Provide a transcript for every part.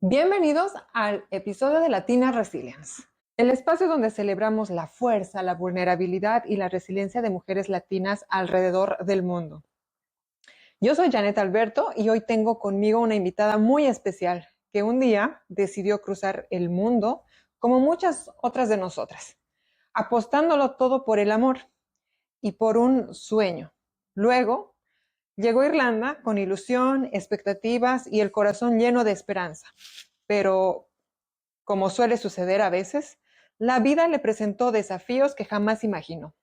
Bienvenidos al episodio de Latina Resilience, el espacio donde celebramos la fuerza, la vulnerabilidad y la resiliencia de mujeres latinas alrededor del mundo. Yo soy Janet Alberto y hoy tengo conmigo una invitada muy especial que un día decidió cruzar el mundo como muchas otras de nosotras, apostándolo todo por el amor y por un sueño. Luego llegó a Irlanda con ilusión, expectativas y el corazón lleno de esperanza. Pero, como suele suceder a veces, la vida le presentó desafíos que jamás imaginó.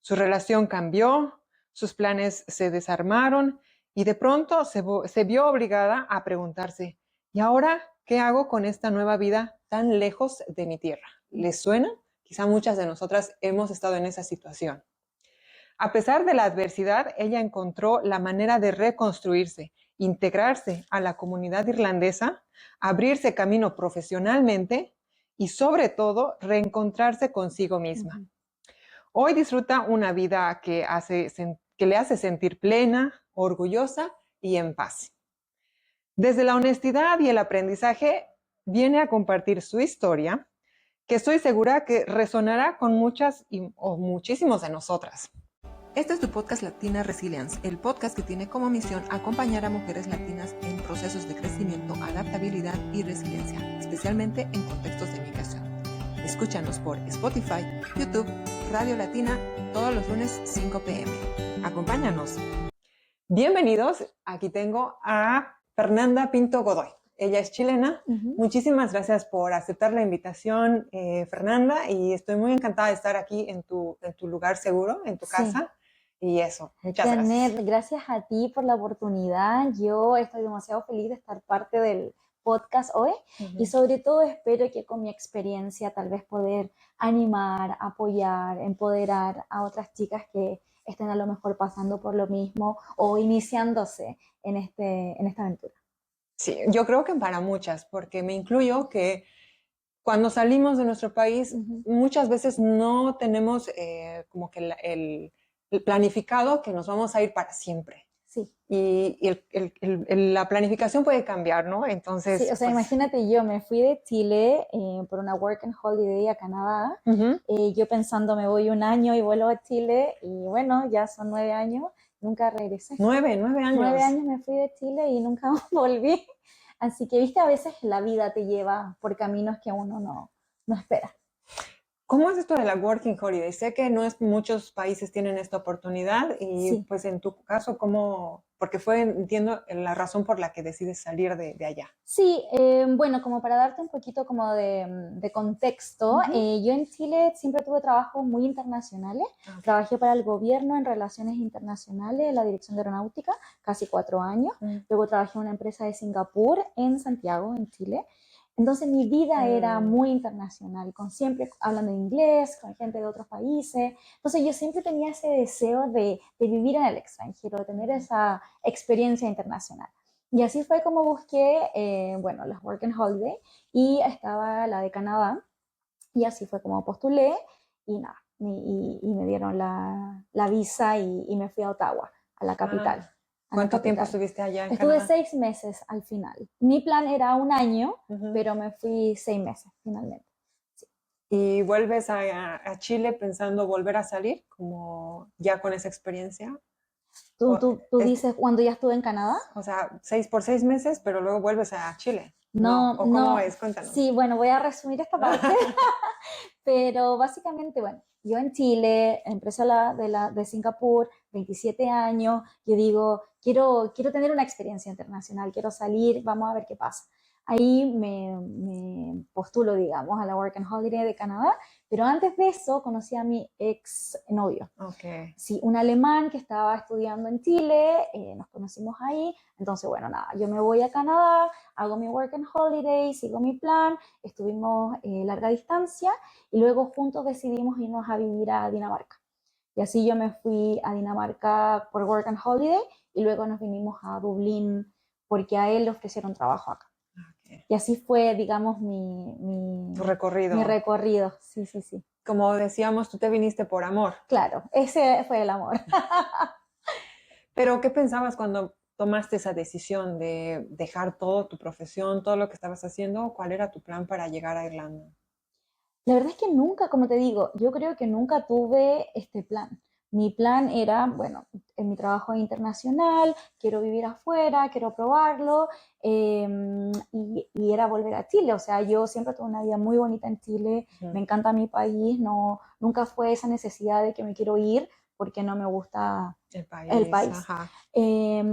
Su relación cambió, sus planes se desarmaron y de pronto se vio obligada a preguntarse, ¿y ahora qué hago con esta nueva vida tan lejos de mi tierra? ¿Les suena? Quizá muchas de nosotras hemos estado en esa situación. A pesar de la adversidad, ella encontró la manera de reconstruirse, integrarse a la comunidad irlandesa, abrirse camino profesionalmente y, sobre todo, reencontrarse consigo misma. Hoy disfruta una vida que le hace sentir plena, orgullosa y en paz. Desde la honestidad y el aprendizaje, viene a compartir su historia, que estoy segura que resonará con muchas o muchísimos de nosotras. Este es tu podcast Latina Resilience, el podcast que tiene como misión acompañar a mujeres latinas en procesos de crecimiento, adaptabilidad y resiliencia, especialmente en contextos de migración. Escúchanos por Spotify, YouTube, Radio Latina, todos los lunes 5 p.m. Acompáñanos. Bienvenidos, aquí tengo a Fernanda Pinto Godoy. Ella es chilena. Muchísimas gracias por aceptar la invitación, Fernanda, y estoy muy encantada de estar aquí en tu lugar seguro, en tu casa. Y eso, muchas Janet, gracias a ti por la oportunidad. Yo estoy demasiado feliz de estar parte del podcast hoy y sobre todo espero que con mi experiencia tal vez poder animar, apoyar, empoderar a otras chicas que estén a lo mejor pasando por lo mismo o iniciándose en esta aventura. Sí, yo creo que para muchas, porque me incluyo que cuando salimos de nuestro país muchas veces no tenemos como que el planificado que nos vamos a ir para siempre. Sí. Y la planificación puede cambiar, ¿no? Entonces, sí, o sea, imagínate, yo me fui de Chile por una work and holiday a Canadá. Yo pensando me voy un año y vuelvo a Chile y bueno, ya son 9 años, nunca regresé. 9 años. 9 años me fui de Chile y nunca volví. Así que, viste, a veces la vida te lleva por caminos que uno no espera. ¿Cómo es esto de la Working Holiday? Sé que no es muchos países tienen esta oportunidad y Sí. pues en tu caso, ¿cómo? Porque fue, entiendo, la razón por la que decides salir de allá. Sí, bueno, como para darte un poquito como de contexto, yo en Chile siempre tuve trabajos muy internacionales. Trabajé para el gobierno en relaciones internacionales, en la dirección de aeronáutica, casi 4 años. Luego trabajé en una empresa de Singapur, en Santiago, en Chile. Entonces mi vida era muy internacional, siempre hablando inglés, con gente de otros países. Entonces yo siempre tenía ese deseo de vivir en el extranjero, de tener esa experiencia internacional. Y así fue como busqué, bueno, las Work and Holiday y estaba la de Canadá. Y así fue como postulé y nada, y me dieron la visa y me fui a Ottawa, a la capital. ¿Cuánto tiempo estuviste allá en Estuve Canadá? 6 meses al final. Mi plan era un año, pero me fui 6 meses finalmente. Sí. ¿Y vuelves a Chile pensando volver a salir, como ya con esa experiencia? ¿Tú dices cuando ya estuve en Canadá? O sea, 6 meses, pero luego vuelves a Chile. No, ¿O cómo es? Cuéntanos. Sí, bueno, voy a resumir esta parte. Pero básicamente, bueno, yo en Chile, empresa de Singapur, 27 años, yo digo, quiero tener una experiencia internacional, quiero salir, vamos a ver qué pasa. Ahí me postulo, digamos, a la Work and Holiday de Canadá, pero antes de eso conocí a mi ex novio. Okay. Sí, un alemán que estaba estudiando en Chile, nos conocimos ahí, entonces bueno, nada, yo me voy a Canadá, hago mi Work and Holiday, sigo mi plan, estuvimos larga distancia y luego juntos decidimos irnos a vivir a Dinamarca. Y así yo me fui a Dinamarca por Work and Holiday y luego nos vinimos a Dublín porque a él le ofrecieron trabajo acá. Okay. Y así fue, digamos, tu recorrido. Mi recorrido, sí, sí, sí. Como decíamos, tú te viniste por amor. Claro, ese fue el amor. Pero, ¿qué pensabas cuando tomaste esa decisión de dejar todo, tu profesión, todo lo que estabas haciendo? ¿Cuál era tu plan para llegar a Irlanda? La verdad es que nunca, como te digo, yo creo que nunca tuve este plan. Mi plan era, bueno, en mi trabajo es internacional, quiero vivir afuera, quiero probarlo, y era volver a Chile. O sea, yo siempre tuve una vida muy bonita en Chile, me encanta mi país, no, nunca fue esa necesidad de que me quiero ir porque no me gusta el país. Ajá.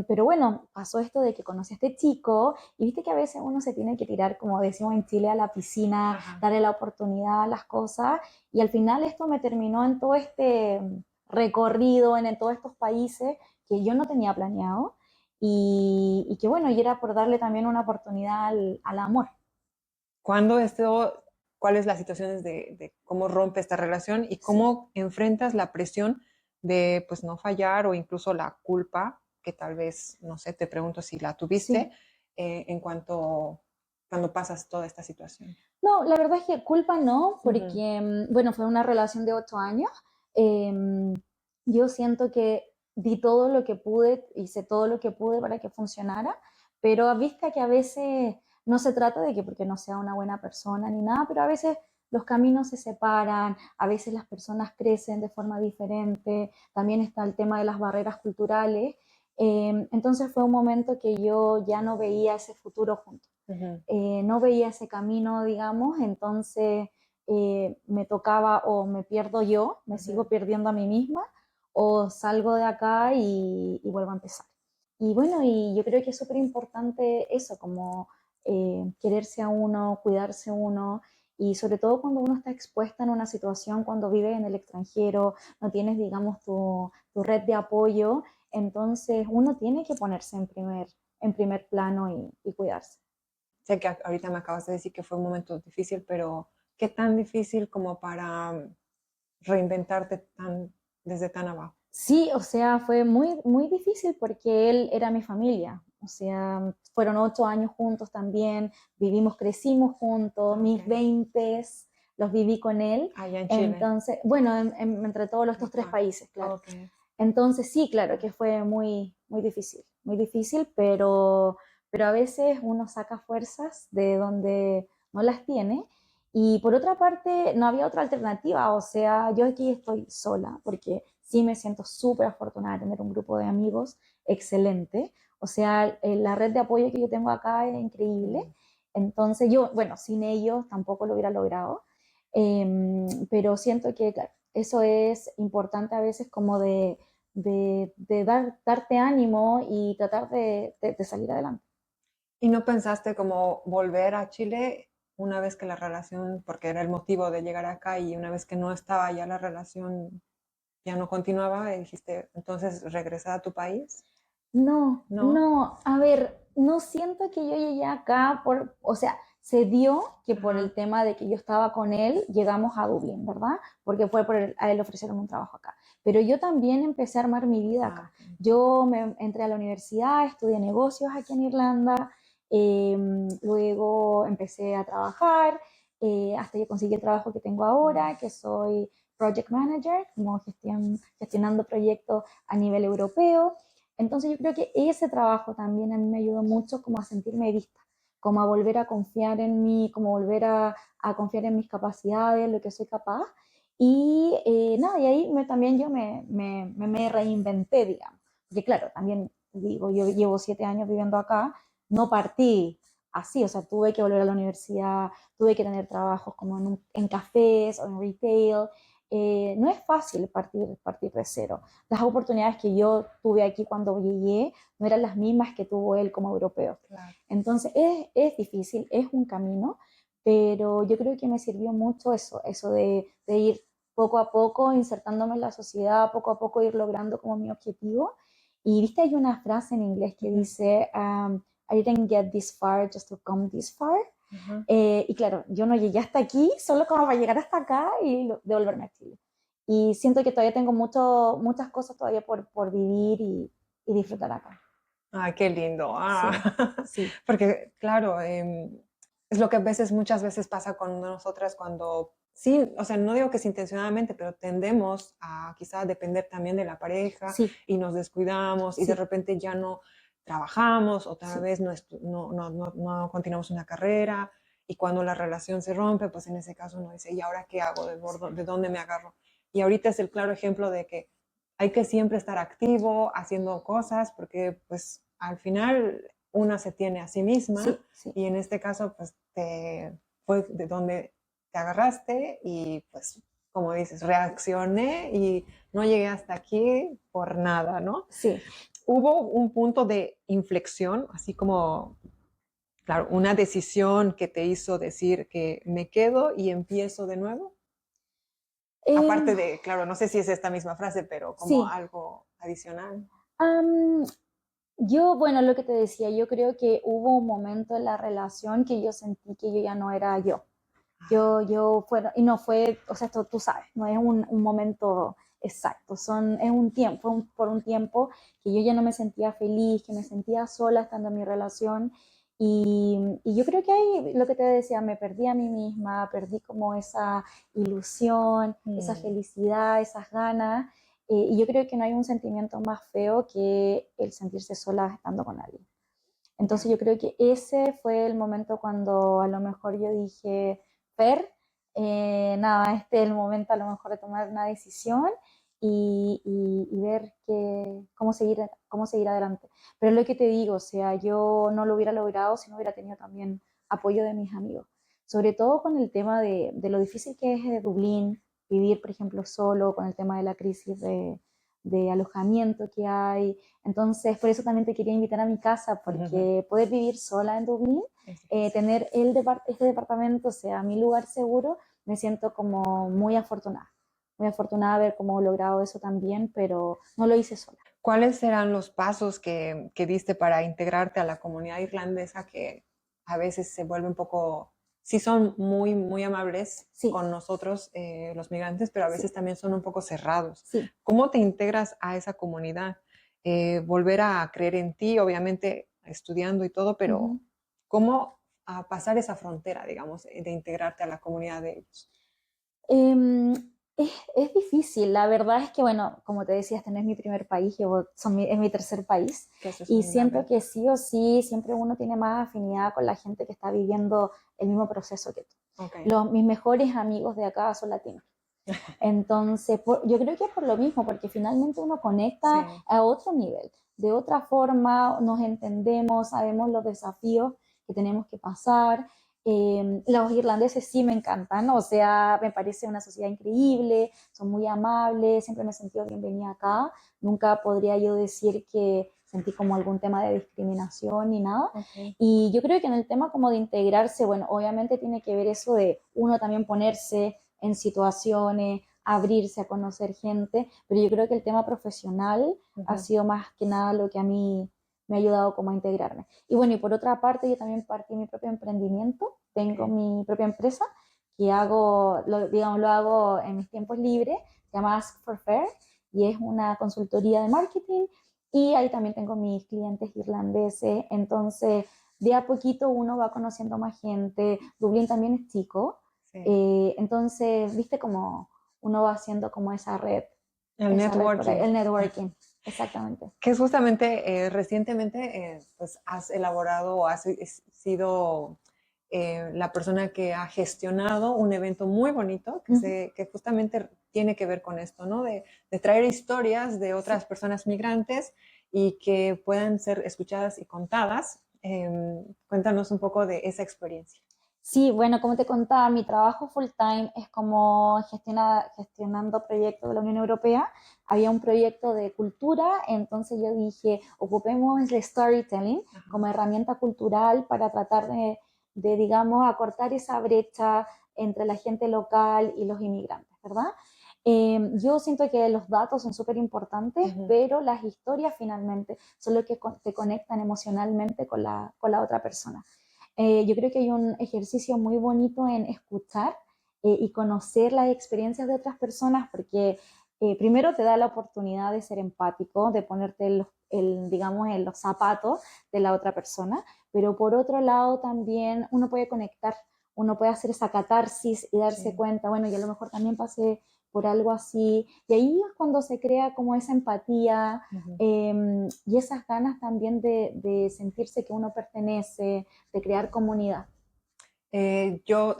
Pero bueno, pasó esto de que conocí a este chico y viste que a veces uno se tiene que tirar, como decimos en Chile, a la piscina, Ajá. darle la oportunidad a las cosas y al final esto me terminó en todo este recorrido, en todos estos países que yo no tenía planeado y que bueno, y era por darle también una oportunidad al amor. ¿Cuándo cuál es la situación de cómo rompe esta relación y Sí. cómo enfrentas la presión de pues no fallar o incluso la culpa, que tal vez, no sé, te pregunto si la tuviste, Sí. en cuanto cuando pasas toda esta situación? No, la verdad es que culpa no, Ujú. porque, bueno, fue una relación de 8 años. Em, yo siento que di todo lo que pude, hice todo lo que pude para que funcionara, pero viste que a veces no se trata de que porque no sea una buena persona ni nada, pero a veces los caminos se separan, a veces las personas crecen de forma diferente, también está el tema de las barreras culturales. Entonces fue un momento que yo ya no veía ese futuro juntos. Ujú. No veía ese camino, digamos, entonces me tocaba o me pierdo yo, me sigo Ujú. perdiendo a mí misma, o salgo de acá y vuelvo a empezar. Y bueno, y yo creo que es súper importante eso, como quererse a uno, cuidarse uno, y sobre todo cuando uno está expuesta en una situación, cuando vive en el extranjero, no tienes, digamos, tu red de apoyo, entonces uno tiene que ponerse en primer plano y cuidarse. Sé que ahorita me acabas de decir que fue un momento difícil, pero ¿qué tan difícil como para reinventarte desde tan abajo? Sí, o sea, fue muy, muy difícil porque él era mi familia. O sea, fueron 8 años juntos también, vivimos, crecimos juntos, mis Okay. veintes los viví con él. Allá en Chile. Entonces, bueno, entre todos estos tres Ajá. países, claro. Okay. Entonces, sí, claro que fue muy, muy difícil, pero a veces uno saca fuerzas de donde no las tiene. Y por otra parte, no había otra alternativa, o sea, yo aquí estoy sola, porque sí me siento súper afortunada de tener un grupo de amigos excelente, o sea, la red de apoyo que yo tengo acá es increíble, Mm. entonces yo, bueno, sin ellos tampoco lo hubiera logrado, pero siento que claro, eso es importante a veces como de darte ánimo y tratar de salir adelante. ¿Y no pensaste como volver a Chile una vez que la relación, porque era el motivo de llegar acá y una vez que no estaba ya la relación, ya no continuaba, y dijiste, entonces regresar a tu país? No, ¿No? no, a ver, no siento que yo llegué acá o sea, se dio que por el Ajá. tema de que yo estaba con él, llegamos a Dublín, ¿verdad? Porque fue a él le ofrecieron un trabajo acá. Pero yo también empecé a armar mi vida Ah, acá. ok. Yo me entré a la universidad, estudié negocios aquí en Irlanda, luego empecé a trabajar, hasta que conseguí el trabajo que tengo Mm. ahora, que soy project manager, como gestionando proyectos a nivel europeo. Entonces yo creo que ese trabajo también a mí me ayudó mucho como a sentirme vista, como a volver a confiar en mí, como volver a confiar en mis capacidades, lo que soy capaz. Y nada, y ahí también yo me reinventé, digamos. Porque claro, también digo, yo llevo 7 años viviendo acá, no partí así, o sea, tuve que volver a la universidad, tuve que tener trabajos como en cafés o en retail. No es fácil partir de cero. Las oportunidades que yo tuve aquí cuando llegué no eran las mismas que tuvo él como europeo. Claro. Entonces es difícil, es un camino, pero yo creo que me sirvió mucho eso de ir poco a poco insertándome en la sociedad, poco a poco ir logrando como mi objetivo. Y viste, hay una frase en inglés que Ujú. dice, I didn't get this far just to come this far. Ajá. Y claro, yo no llegué hasta aquí solo como para llegar hasta acá y devolverme a Chile. Y siento que todavía tengo muchas cosas todavía por vivir y disfrutar acá. Ay, qué lindo. Ah. Sí, sí, Porque, claro, es lo que a veces, muchas veces pasa con nosotras cuando, sí, o sea, no digo que es intencionadamente, pero tendemos a quizá depender también de la pareja sí, y nos descuidamos y de sí, repente ya no trabajamos, otra Sí, vez no continuamos una carrera, y cuando la relación se rompe, pues en ese caso uno dice, ¿y ahora qué hago? ¿De dónde me agarro? Y ahorita es el claro ejemplo de que hay que siempre estar activo, haciendo cosas, porque pues al final una se tiene a sí misma, sí, sí. y en este caso pues fue de donde te agarraste y pues como dices, reaccioné y no llegué hasta aquí por nada, ¿no? Sí. Hubo un punto de inflexión, así como, claro, una decisión que te hizo decir que me quedo y empiezo de nuevo. Em, Aparte de, claro, no sé si es esta misma frase, pero como sí. algo adicional. Am, yo, bueno, lo que te decía, yo creo que hubo un momento en la relación que yo sentí que yo ya no era yo. Y no fue, o sea, esto tú sabes, no es un momento exacto, es un tiempo, por un tiempo que yo ya no me sentía feliz, que me sentía sola estando en mi relación. Y yo creo que ahí, lo que te decía, me perdí a mí misma, perdí como esa ilusión, esa felicidad, esas ganas. Y yo creo que no hay un sentimiento más feo que el sentirse sola estando con alguien. Entonces yo creo que ese fue el momento cuando a lo mejor yo dije, Fer, nada, este es el momento a lo mejor de tomar una decisión y ver cómo seguir adelante. Pero es lo que te digo, o sea, yo no lo hubiera logrado si no hubiera tenido también apoyo de mis amigos. Sobre todo con el tema de lo difícil que es de Dublín, vivir, por ejemplo, solo, con el tema de la crisis de alojamiento que hay. Entonces, por eso también te quería invitar a mi casa, porque poder vivir sola en Dublín, tener este departamento, o sea, mi lugar seguro, me siento como muy afortunada de haber como logrado eso también, pero no lo hice sola. ¿Cuáles serán los pasos que diste para integrarte a la comunidad irlandesa que a veces se vuelve un poco, sí son muy amables Sí, con nosotros, los migrantes, pero a sí, veces también son un poco cerrados? sí. ¿Cómo te integras a esa comunidad? Volver a creer en ti, obviamente estudiando y todo, pero Ujú. ¿cómo pasar esa frontera, digamos, de integrarte a la comunidad de ellos? Em, es difícil, la verdad es que, bueno, como te decía, este no es mi primer país, es mi tercer país, Que eso es y una gran siento que ventaja. sí o sí, siempre uno tiene más afinidad con la gente que está viviendo el mismo proceso que tú. Ok. Mis mejores amigos de acá son latinos. Entonces, yo creo que es por lo mismo, porque finalmente uno Sí. conecta a otro nivel, de otra forma, nos entendemos, sabemos los desafíos que tenemos que pasar. Los irlandeses sí me encantan, o sea, me parece una sociedad increíble, son muy amables, siempre me he sentido bienvenida acá. Nunca podría yo decir que sentí como algún tema de discriminación ni nada. Ok. Y yo creo que en el tema como de integrarse, bueno, obviamente tiene que ver eso de uno también ponerse en situaciones, abrirse a conocer gente, pero yo creo que el tema profesional ha sido más que nada lo que a mí me ha ayudado como a integrarme. Y bueno, y por otra parte, yo también partí mi propio emprendimiento, tengo Ok. mi propia empresa que digamos, lo hago en mis tiempos libres, se llama Ask for Fair y es una consultoría de marketing y ahí también tengo mis clientes irlandeses, entonces de a poquito uno va conociendo más gente, Dublín también es chico, Sí. entonces, viste como uno va haciendo como El esa red por ahí, networking. el networking, exactamente. Que es justamente recientemente pues has elaborado o has sido la persona que ha gestionado un evento muy bonito Uh -huh. que justamente tiene que ver con esto, ¿no? De traer historias de otras Sí. personas migrantes y que puedan ser escuchadas y contadas. Cuéntanos un poco de esa experiencia. Sí, bueno, como te contaba, mi trabajo full time es como gestionando proyectos de la Unión Europea. Había un proyecto de cultura, entonces yo dije, ocupemos el storytelling Ajá. como herramienta cultural para tratar digamos, acortar esa brecha entre la gente local y los inmigrantes, ¿verdad? Yo siento que los datos son súper importantes, pero las historias finalmente son lo que te conectan emocionalmente con la otra persona. Yo creo que hay un ejercicio muy bonito en escuchar y conocer las experiencias de otras personas porque primero te da la oportunidad de ser empático, de ponerte digamos, en los zapatos de la otra persona, pero por otro lado también uno puede conectar, uno puede hacer esa catarsis y darse Sí. cuenta, bueno, yo a lo mejor también pasé por algo así. Y ahí es cuando se crea como esa empatía y esas ganas también de sentirse que uno pertenece, de crear comunidad. Yo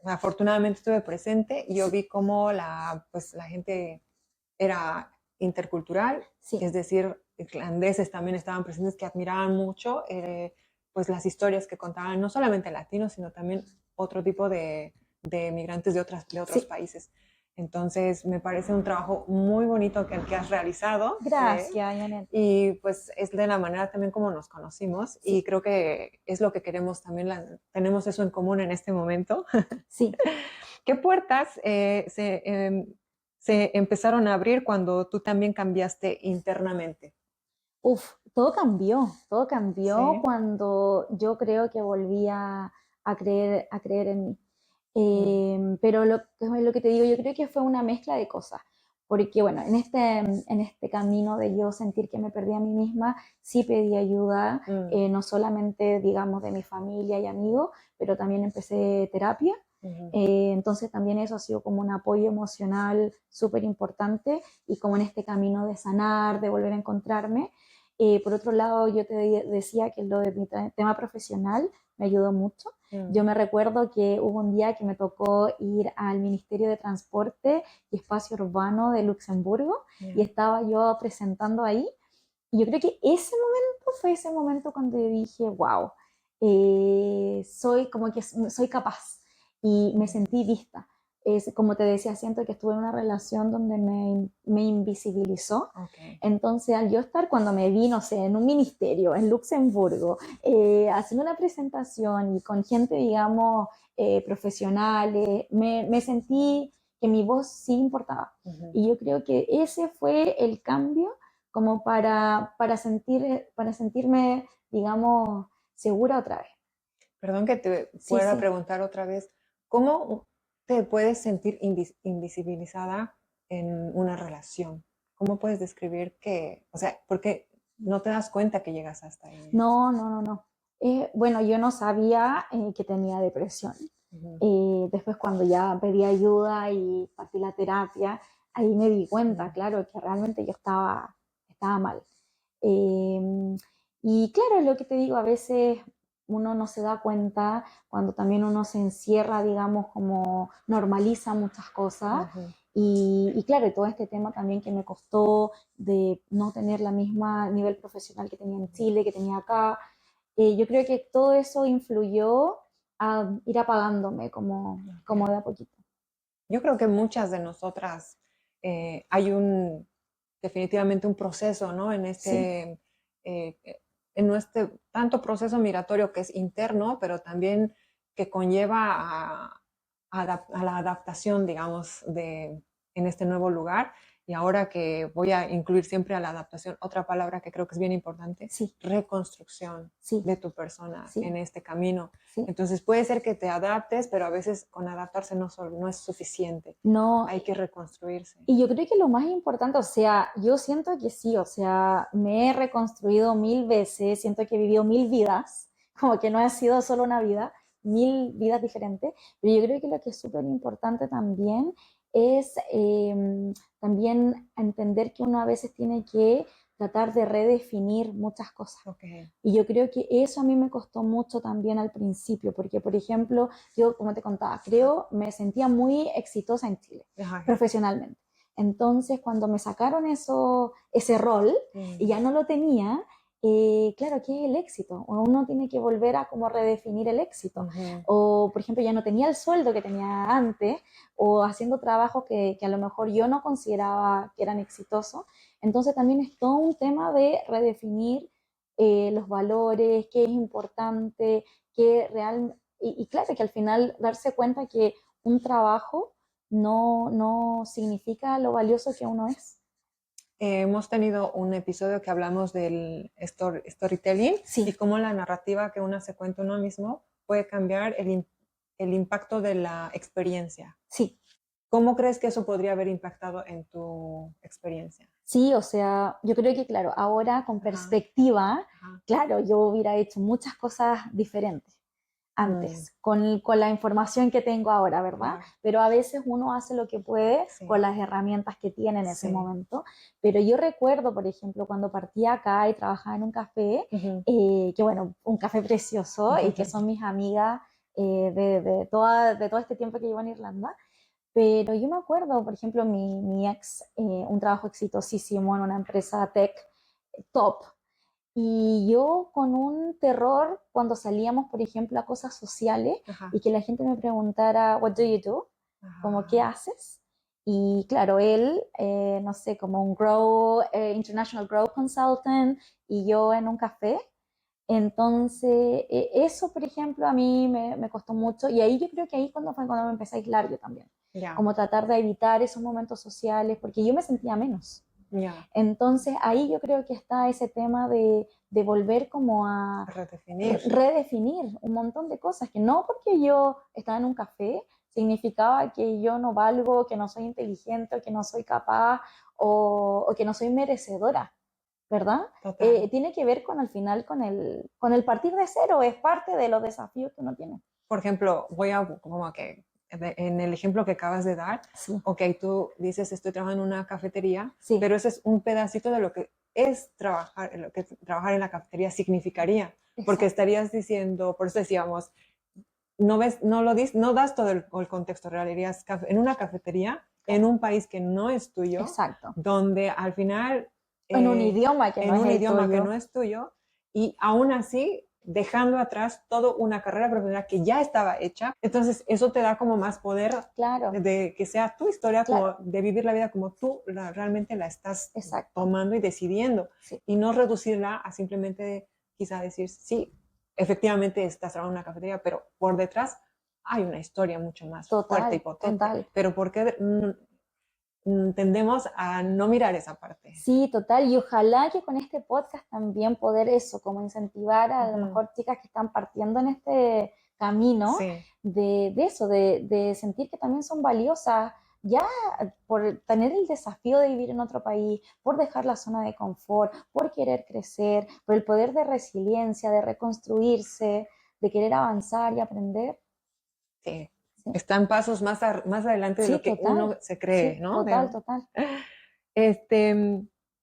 afortunadamente estuve presente y yo vi cómo pues, la gente era intercultural, Sí. es decir, irlandeses también estaban presentes que admiraban mucho pues las historias que contaban, no solamente latinos, sino también otro tipo de migrantes de otros Sí. países. Entonces, me parece un trabajo muy bonito que has realizado. Gracias, Janet. Y pues es de la manera también como nos conocimos Sí. y creo que es lo que queremos también, tenemos eso en común en este momento. Sí. ¿Qué puertas se empezaron a abrir cuando tú también cambiaste internamente? Todo cambió Sí. cuando yo creo que volví a creer en mí. Pero lo que te digo, yo creo que fue una mezcla de cosas, porque bueno, en este camino de yo sentir que me perdí a mí misma, sí pedí ayuda, no solamente, digamos, de mi familia y amigos, pero también empecé terapia. Entonces también eso ha sido como un apoyo emocional súper importante y como en este camino de sanar, de volver a encontrarme. Por otro lado, yo te decía que lo de mi tema profesional me ayudó mucho. Yo me recuerdo que hubo un día que me tocó ir al Ministerio de Transporte y Espacio Urbano de Luxemburgo y estaba yo presentando ahí. Y yo creo que ese momento fue ese momento cuando dije, wow, soy como que soy capaz y me sentí vista. Es, como te decía, siento que estuve en una relación donde me invisibilizó. Okay. Entonces, al yo estar cuando me vi, no sé, en un ministerio, en Luxemburgo, haciendo una presentación y con gente, digamos, profesionales, me sentí que mi voz sí importaba. Y yo creo que ese fue el cambio como para sentirme, digamos, segura otra vez. Perdón que te Sí, pueda sí. preguntar otra vez, ¿cómo te puedes sentir invisibilizada en una relación? ¿Cómo puedes describir que, o sea, porque no te das cuenta que llegas hasta ahí? No. Bueno, yo no sabía que tenía depresión. Después cuando ya pedí ayuda y partí la terapia, ahí me di cuenta, claro, que realmente yo estaba mal. Eh, y claro, es lo que te digo, a veces uno no se da cuenta cuando también uno se encierra, digamos, como normaliza muchas cosas. Y claro, y todo este tema también que me costó de no tener la misma nivel profesional que tenía en Chile, que tenía acá, yo creo que todo eso influyó a ir apagándome como de a poquito. Yo creo que muchas de nosotras hay definitivamente un proceso, ¿no? Sí. Eh, en nuestro tanto proceso migratorio que es interno, pero también que conlleva a la adaptación, digamos, en este nuevo lugar. Y ahora que voy a incluir siempre a la adaptación, otra palabra que creo que es bien importante, Sí. reconstrucción Sí. de tu persona Sí. en este camino. Sí. Entonces puede ser que te adaptes, pero a veces con adaptarse no es suficiente. No, Hay que reconstruirse. y yo creo que lo más importante, o sea, yo siento que sí, o sea, me he reconstruido 1000 veces, siento que he vivido 1000 vidas, como que no ha sido solo una vida, 1000 vidas diferentes, pero yo creo que lo que es súper importante también es también entender que uno a veces tiene que tratar de redefinir muchas cosas. Okay. Y yo creo que eso a mí me costó mucho también al principio, porque por ejemplo, yo como te contaba, me sentía muy exitosa en Chile, profesionalmente. Entonces, cuando me sacaron ese rol y ya no lo tenía, claro, ¿qué es el éxito? Uno tiene que volver a como redefinir el éxito. O, por ejemplo, ya no tenía el sueldo que tenía antes, o haciendo trabajos que a lo mejor yo no consideraba que eran exitosos. Entonces, también es todo un tema de redefinir los valores, qué es importante, qué real, y claro que al final darse cuenta que un trabajo no significa lo valioso que uno es. Hemos tenido un episodio que hablamos del storytelling Sí. y cómo la narrativa que uno se cuenta uno mismo puede cambiar el impacto de la experiencia. Sí. ¿Cómo crees que eso podría haber impactado en tu experiencia? Sí, o sea, yo creo que, claro, ahora con perspectiva, claro, yo hubiera hecho muchas cosas diferentes. antes, con la información que tengo ahora, ¿verdad? Claro. Pero a veces uno hace lo que puede Sí. con las herramientas que tiene en ese Sí. momento. Pero yo recuerdo, por ejemplo, cuando partí acá y trabajaba en un café, que bueno, un café precioso y que son mis amigas de todo este tiempo que llevo en Irlanda. Pero yo me acuerdo, por ejemplo, mi ex, un trabajo exitosísimo en una empresa tech top. Y yo con un terror cuando salíamos, por ejemplo, a cosas sociales Ajá. y que la gente me preguntara, what do you do? Como, ¿qué haces? Y claro, él, no sé, como un International Grow Consultant y yo en un café. Entonces, eso, por ejemplo, a mí me costó mucho y ahí yo creo que ahí fue cuando me empecé a aislar yo también. Ya. Como tratar de evitar esos momentos sociales porque yo me sentía menos. Ya. Entonces ahí yo creo que está ese tema de volver como a redefinir un montón de cosas, que no porque yo estaba en un café significaba que yo no valgo, que no soy inteligente, o que no soy capaz o que no soy merecedora, ¿verdad? Total. Tiene que ver con al final con el partir de cero, es parte de los desafíos que uno tiene. Por ejemplo, voy a como que en el ejemplo que acabas de dar, Sí. ok, tú dices estoy trabajando en una cafetería, Sí. pero ese es un pedacito de lo que es trabajar, lo que trabajar en la cafetería significaría, Exacto. Porque estarías diciendo, por eso decíamos, no das todo el contexto real, irías en una cafetería, en un país que no es tuyo, Exacto. donde al final en un idioma que no es tuyo, y aún así dejando atrás toda una carrera profesional que ya estaba hecha. Entonces eso te da como más poder, claro, de que sea tu historia, claro, como de vivir la vida como tú realmente la estás exacto, tomando y decidiendo, sí, y no reducirla a simplemente quizá decir, sí, efectivamente estás trabajando en una cafetería, pero por detrás hay una historia mucho más fuerte y potente. Total. Pero ¿por qué tendemos a no mirar esa parte? Sí, total. Y ojalá que con este podcast también poder eso, como incentivar a lo mejor chicas que están partiendo en este camino Sí. de eso, de sentir que también son valiosas, ya por tener el desafío de vivir en otro país, por dejar la zona de confort, por querer crecer, por el poder de resiliencia, de reconstruirse, de querer avanzar y aprender. Sí. Sí. Están pasos más adelante de Sí, lo que total. uno se cree, Sí, ¿no? total.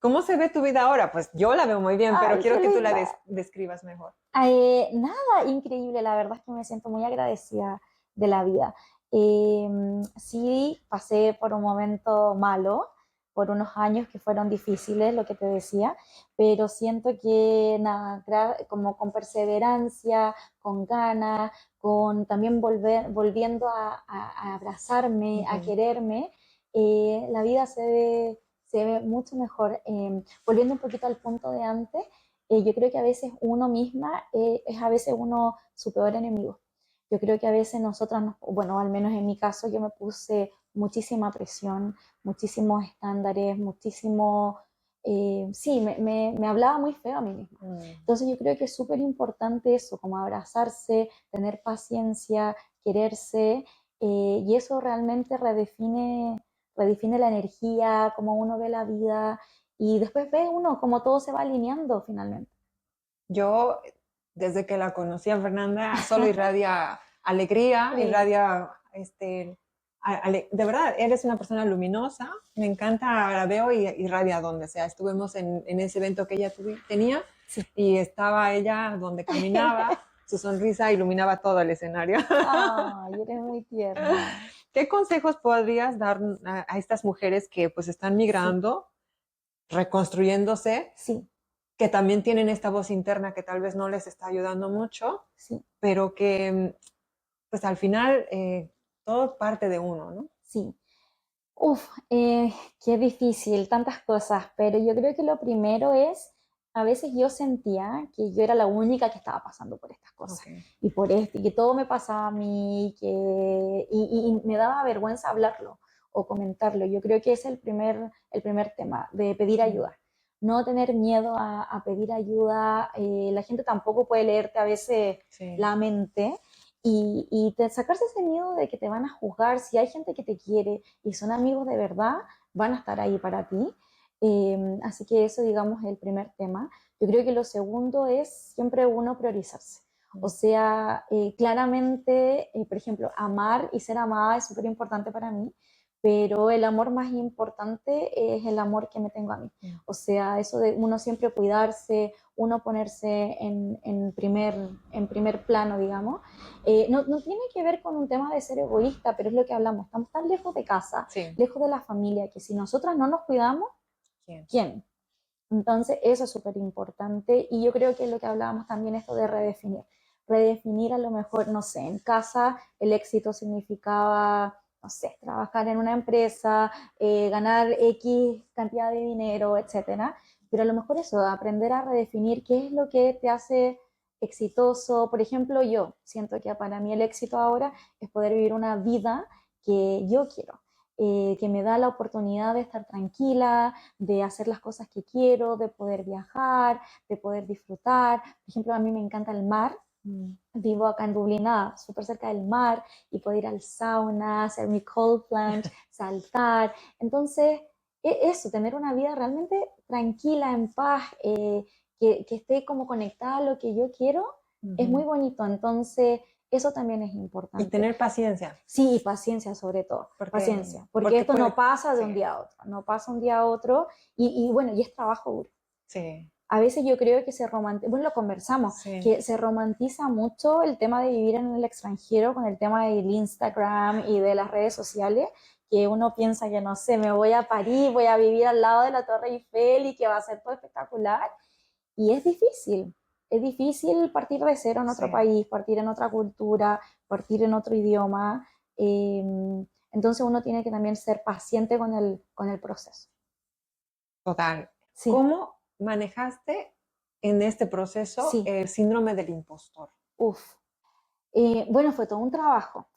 ¿Cómo se ve tu vida ahora? Pues yo la veo muy bien, pero Ay, quiero qué que tú la linda. describas mejor. Nada, increíble, la verdad es que me siento muy agradecida de la vida. Sí, pasé por un momento malo, por unos años que fueron difíciles, lo que te decía, pero siento que nada, como con perseverancia, con ganas, con también volviendo a abrazarme, a quererme, la vida se ve mucho mejor. Volviendo un poquito al punto de antes, yo creo que a veces uno misma es a veces uno su peor enemigo. Yo creo que a veces nosotras, bueno, al menos en mi caso, yo me puse muchísima presión, muchísimos estándares, muchísimo, sí, me hablaba muy feo a mí misma. Entonces yo creo que es súper importante eso, como abrazarse, tener paciencia, quererse, y eso realmente redefine la energía, cómo uno ve la vida, y después ve uno cómo todo se va alineando finalmente. Yo, desde que la conocí a Fernanda, solo irradia alegría, Sí. irradia, de verdad, eres una persona luminosa, me encanta, la veo y irradia donde sea. Estuvimos en ese evento que ella tenía, Sí. y estaba ella donde caminaba, su sonrisa iluminaba todo el escenario. Ay, eres muy tierna. ¿Qué consejos podrías dar a estas mujeres que pues están migrando, reconstruyéndose, Sí, que también tienen esta voz interna que tal vez no les está ayudando mucho, sí, pero que pues al final todo parte de uno, ¿no? sí. Uf, qué difícil, tantas cosas, pero yo creo que lo primero es, a veces yo sentía que yo era la única que estaba pasando por estas cosas, Okay. y por esto, y que todo me pasaba a mí, y me daba vergüenza hablarlo o comentarlo. Yo creo que es el primer tema, de pedir ayuda. No tener miedo a pedir ayuda. La gente tampoco puede leerte a veces la mente, y sacarse ese miedo de que te van a juzgar. Si hay gente que te quiere y son amigos de verdad, van a estar ahí para ti. Así que eso, digamos, es el primer tema. Yo creo que lo segundo es siempre uno priorizarse. O sea, claramente, por ejemplo, amar y ser amada es súper importante para mí, pero el amor más importante es el amor que me tengo a mí. O sea, eso de uno siempre cuidarse, uno ponerse en primer plano, digamos. No tiene que ver con un tema de ser egoísta, pero es lo que hablamos. Estamos tan lejos de casa, Sí. lejos de la familia, que si nosotras no nos cuidamos, ¿Quién? ¿quién? Entonces, eso es súper importante. Y yo creo que lo que hablábamos también, esto de redefinir. Redefinir a lo mejor, no sé, en casa el éxito significaba, no sé, trabajar en una empresa, ganar X cantidad de dinero, etcétera. Pero a lo mejor eso, aprender a redefinir qué es lo que te hace exitoso. Por ejemplo, yo siento que para mí el éxito ahora es poder vivir una vida que yo quiero, que me da la oportunidad de estar tranquila, de hacer las cosas que quiero, de poder viajar, de poder disfrutar. Por ejemplo, a mí me encanta el mar. Vivo acá en Dublín, súper cerca del mar, y puedo ir al sauna, hacer mi cold plunge, saltar. Entonces, eso, tener una vida realmente tranquila, en paz, que esté como conectada a lo que yo quiero, es muy bonito. Entonces, eso también es Y importante. tener paciencia. Sí, y paciencia sobre todo, paciencia, porque esto no pasa de un día a otro, no pasa un día a otro, y bueno, y es trabajo duro. Sí. A veces yo creo que se romantiza, bueno, lo conversamos, Sí. que se romantiza mucho el tema de vivir en el extranjero con el tema del Instagram y de las redes sociales, que uno piensa que, no sé, me voy a París, voy a vivir al lado de la Torre Eiffel y que va a ser todo espectacular, y es difícil partir de cero en otro Sí. país, partir en otra cultura, partir en otro idioma. eh, entonces uno tiene que también ser paciente con el proceso. Total. Sí, ¿Cómo manejaste en este proceso sí, el síndrome del impostor? uff. Bueno, fue todo un trabajo,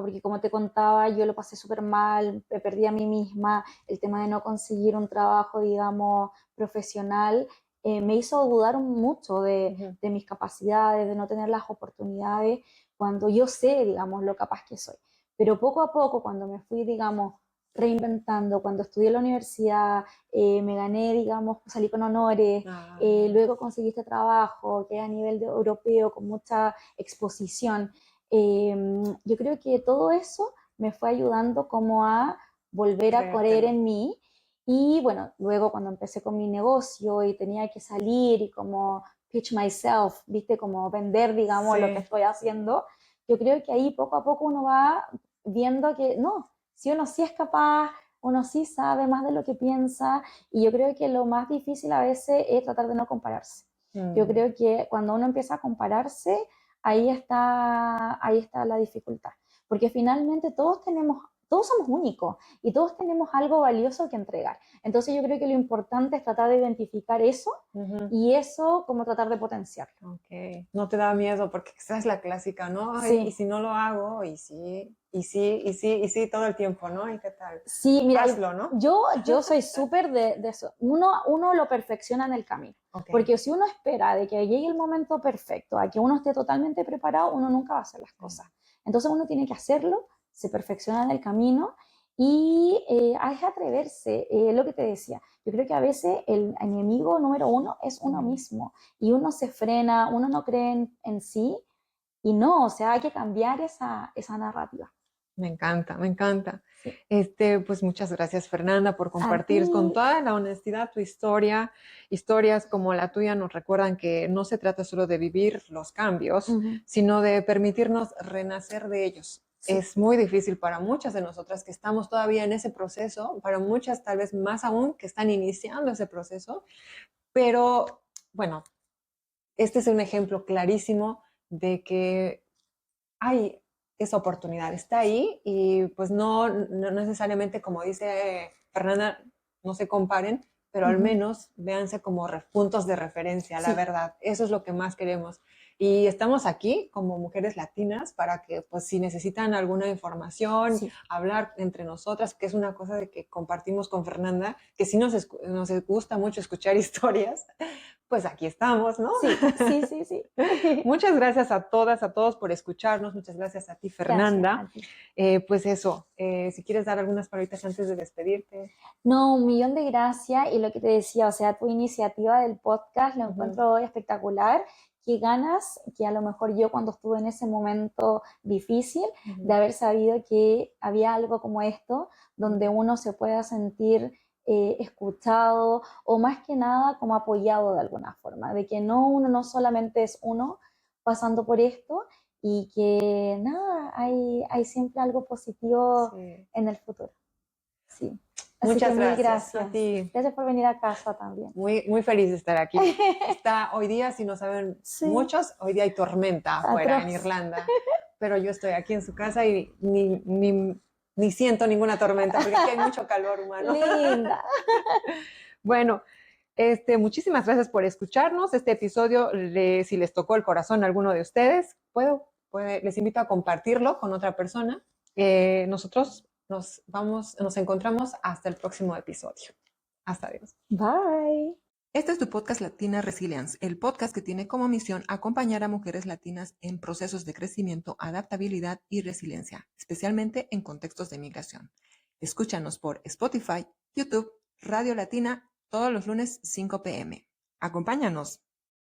porque como te contaba, yo lo pasé súper mal, me perdí a mí misma, el tema de no conseguir un trabajo, digamos, profesional, me hizo dudar mucho de mis capacidades, de no tener las oportunidades, cuando yo sé, digamos, lo capaz que soy. Pero poco a poco, cuando me fui, digamos, reinventando, cuando estudié en la universidad, me gané, digamos, salí con honores, luego conseguí este trabajo que es a nivel europeo, con mucha exposición. Yo creo que todo eso me fue ayudando como a volver a creer Creértelo. en mí. Y bueno, luego cuando empecé con mi negocio y tenía que salir y como pitch myself, viste, como vender, digamos, lo que Sí. estoy haciendo, yo creo que ahí poco a poco uno va viendo que no, si uno sí es capaz, uno sí sabe más de lo que piensa, y yo creo que lo más difícil a veces es tratar de no compararse. Yo creo que cuando uno empieza a compararse, ahí está la dificultad, porque finalmente todos somos únicos y todos tenemos algo valioso que entregar. Entonces yo creo que lo importante es tratar de identificar eso y eso como tratar de potenciarlo. Ok. No te da miedo, porque esa es la clásica, ¿no? Ay, y Sí, si no lo hago, y sí, y sí, y sí, y sí, todo el tiempo, ¿no? ¿Y qué tal? sí, mira, Hazlo, ¿no? yo soy súper de eso. Uno lo perfecciona en el camino, Ok. porque si uno espera de que llegue el momento perfecto, a que uno esté totalmente preparado, uno nunca va a hacer las cosas. Entonces uno tiene que hacerlo, se perfecciona en el camino, y hay que atreverse, lo que te decía. Yo creo que a veces el enemigo número uno es uno mismo, y uno se frena, uno no cree en sí, y no, o sea, hay que cambiar esa narrativa. Me encanta, me encanta. Sí. Pues muchas gracias, Fernanda, por A ti, compartir con toda la honestidad tu historia. Historias como la tuya nos recuerdan que no se trata solo de vivir los cambios, sino de permitirnos renacer de ellos. sí. Es muy difícil para muchas de nosotras que estamos todavía en ese proceso, para muchas tal vez más aún que están iniciando ese proceso, pero bueno, este es un ejemplo clarísimo de que hay esa oportunidad, está ahí, y pues no necesariamente, como dice Fernanda, no se comparen, pero al menos véanse como puntos de referencia, la Sí, verdad. Eso es lo que más queremos. Y estamos aquí como mujeres latinas para que, pues, si necesitan alguna información, sí. hablar entre nosotras, que es una cosa de que compartimos con Fernanda, que sí nos gusta mucho escuchar historias, pues aquí estamos, ¿no? Sí, sí, sí, sí. Muchas gracias a todas, a todos por escucharnos. Muchas gracias a ti, Gracias a Fernanda. ti. Pues eso, si quieres dar algunas palabritas antes de despedirte. No, un millón de gracias, y lo que te decía, o sea, tu iniciativa del podcast lo Ujú. encuentro espectacular, qué ganas que a lo mejor yo cuando estuve en ese momento difícil, Ujú. de haber sabido que había algo como esto, donde uno se pueda sentir escuchado o más que nada como apoyado de alguna forma, de que uno no solamente es uno pasando por esto y que nada, hay siempre algo positivo Sí. en el futuro. Sí. Así que Muchas mil gracias a gracias. ti. Gracias por venir a casa también. Muy feliz de estar aquí. Está hoy día, si no saben Sí, muchos, hoy día hay tormenta afuera en atroz. Irlanda, pero yo estoy aquí en su casa y ni siento ninguna tormenta porque aquí hay mucho calor humano. Linda. Bueno, muchísimas gracias por escucharnos. Este episodio, si les tocó el corazón a alguno de ustedes, les invito a compartirlo con otra persona. Nosotros nos encontramos hasta el próximo episodio. Hasta Dios. Bye. Este es tu podcast Latina Resilience, el podcast que tiene como misión acompañar a mujeres latinas en procesos de crecimiento, adaptabilidad y resiliencia, especialmente en contextos de migración. Escúchanos por Spotify, YouTube, Radio Latina, todos los lunes 5 p.m. Acompáñanos.